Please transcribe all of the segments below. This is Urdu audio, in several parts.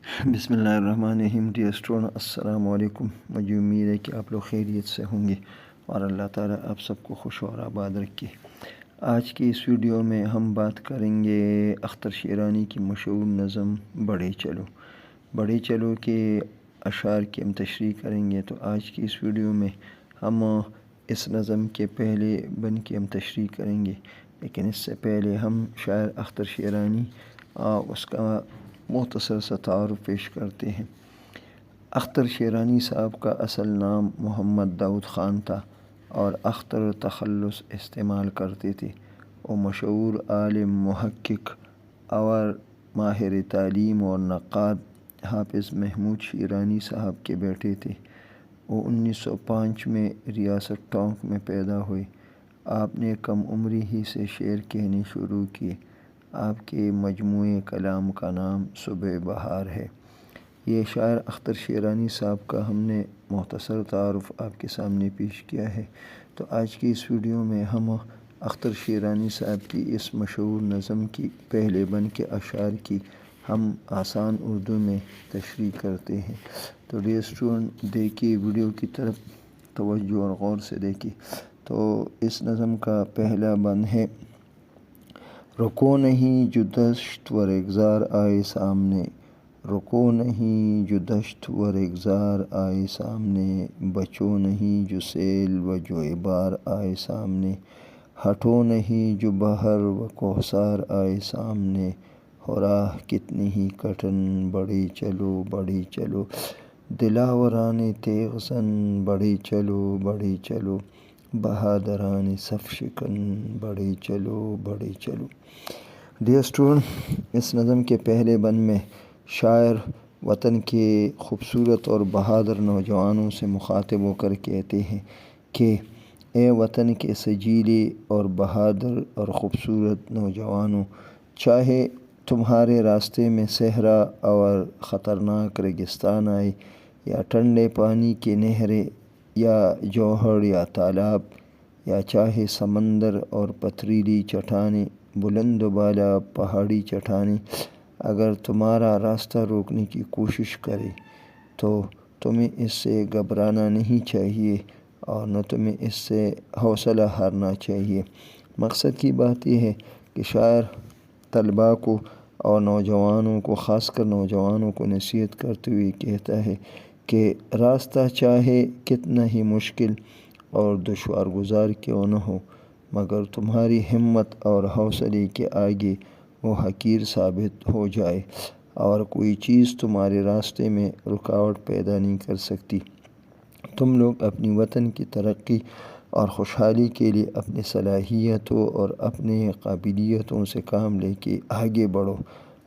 بسم اللہ الرحمن الرحیم۔ ڈیئر اسٹوڈنٹ، السلام علیکم۔ مجھے امید ہے کہ آپ لوگ خیریت سے ہوں گے اور اللہ تعالیٰ آپ سب کو خوش اور آباد رکھے۔ آج کی اس ویڈیو میں ہم بات کریں گے اختر شیرانی کی مشہور نظم بڑھے چلو کے اشعار کی ہم تشریح کریں گے۔ تو آج کی اس ویڈیو میں ہم اس نظم کے پہلے بند کی ہم تشریح کریں گے، لیکن اس سے پہلے ہم شاعر اختر شیرانی اس کا مختصر سا تعارف پیش کرتے ہیں۔ اختر شیرانی صاحب کا اصل نام محمد داؤد خان تھا اور اختر تخلص استعمال کرتے تھے۔ وہ مشہور عالم، محقق اور ماہر تعلیم اور نقاد حافظ محمود شیرانی صاحب کے بیٹے تھے۔ وہ 1905 میں ریاست ٹونک میں پیدا ہوئے۔ آپ نے کم عمری ہی سے شعر کہنے شروع کیے۔ آپ کے مجموعے کلام کا نام صبح بہار ہے۔ یہ شاعر اختر شیرانی صاحب کا ہم نے مختصر تعارف آپ کے سامنے پیش کیا ہے۔ تو آج کی اس ویڈیو میں ہم اختر شیرانی صاحب کی اس مشہور نظم کی پہلے بند کے اشعار کی ہم آسان اردو میں تشریح کرتے ہیں۔ تو ڈیئر اسٹوڈنٹ، دیکھیے ویڈیو کی طرف توجہ اور غور سے دیکھیے۔ تو اس نظم کا پہلا بند ہے: رکو نہیں جو دشت و ریگزار آئے سامنے، رکو نہیں جو دشت و ریگزار آئے سامنے، بچو نہیں جو سیل و جو عبار آئے سامنے، ہٹو نہیں جو بحر و کوثر آئے سامنے، ہو راہ کتنی ہی کٹن بڑھے چلو، دلاوران تیغ زن بڑھے چلو، بہادران صف شکن بڑھے چلو۔ ڈیئر اسٹوڈنٹ، اس نظم کے پہلے بند میں شاعر وطن کے خوبصورت اور بہادر نوجوانوں سے مخاطب ہو کر کہتے ہیں کہ اے وطن کے سجیلے اور بہادر اور خوبصورت نوجوانوں، چاہے تمہارے راستے میں صحرا اور خطرناک ریگستان آئے، یا ٹھنڈے پانی کی نہریں، یا جوہر یا تالاب، یا چاہے سمندر اور پتھریلی چٹانیں، بلند و بالا پہاڑی چٹانیں اگر تمہارا راستہ روکنے کی کوشش کرے تو تمہیں اس سے گھبرانا نہیں چاہیے اور نہ تمہیں اس سے حوصلہ ہارنا چاہیے۔ مقصد کی بات یہ ہے کہ شاعر طلباء کو اور نوجوانوں کو، خاص کر نوجوانوں کو نصیحت کرتے ہوئے کہتا ہے کہ راستہ چاہے کتنا ہی مشکل اور دشوار گزار کیوں نہ ہو، مگر تمہاری ہمت اور حوصلے کے آگے وہ حقیر ثابت ہو جائے اور کوئی چیز تمہارے راستے میں رکاوٹ پیدا نہیں کر سکتی۔ تم لوگ اپنی وطن کی ترقی اور خوشحالی کے لیے اپنی صلاحیتوں اور اپنے قابلیتوں سے کام لے کے آگے بڑھو،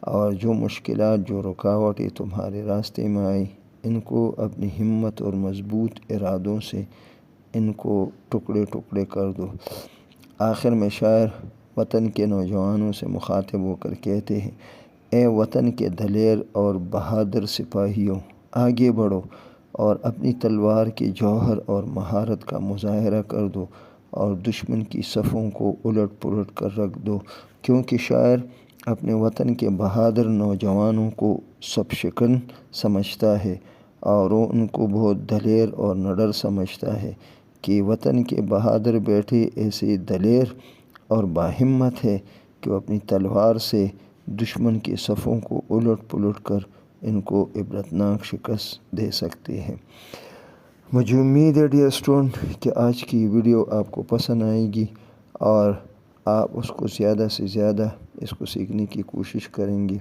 اور جو مشکلات، جو رکاوٹیں تمہارے راستے میں آئیں، ان کو اپنی ہمت اور مضبوط ارادوں سے ان کو ٹکڑے کر دو۔ آخر میں شاعر وطن کے نوجوانوں سے مخاطب ہو کر کہتے ہیں: اے وطن کے دلیر اور بہادر سپاہیوں، آگے بڑھو اور اپنی تلوار کے جوہر اور مہارت کا مظاہرہ کر دو اور دشمن کی صفوں کو الٹ پلٹ کر رکھ دو، کیونکہ شاعر اپنے وطن کے بہادر نوجوانوں کو صف شکن سمجھتا ہے اور وہ ان کو بہت دلیر اور نڈر سمجھتا ہے کہ وطن کے بہادر بیٹے ایسے دلیر اور باہمت ہے کہ وہ اپنی تلوار سے دشمن کے صفوں کو الٹ پلٹ کر ان کو عبرتناک شکست دے سکتے ہیں۔ مجھے امید ہے ڈیئر اسٹوڈنٹ کہ آج کی ویڈیو آپ کو پسند آئے گی اور آپ اس کو زیادہ سے زیادہ اس کو سیکھنے کی کوشش کریں گے۔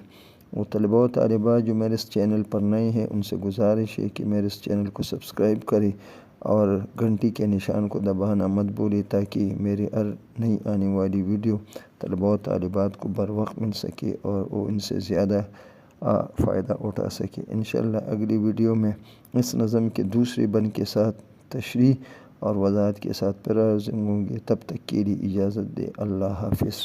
وہ طلباء و طالبات جو میرے اس چینل پر نئے ہیں، ان سے گزارش ہے کہ میرے اس چینل کو سبسکرائب کریں اور گھنٹی کے نشان کو دبانا مت بھولیں، تاکہ میرے ہر نئی آنے والی ویڈیو طلباء و طالبات کو بر وقت مل سکے اور وہ ان سے زیادہ فائدہ اٹھا سکے۔ انشاءاللہ اگلی ویڈیو میں اس نظم کے دوسرے بند کے ساتھ تشریح اور وضاحت کے ساتھ پھر حاضر ہوں گے۔ تب تک کے لیے اجازت دے۔ اللہ حافظ۔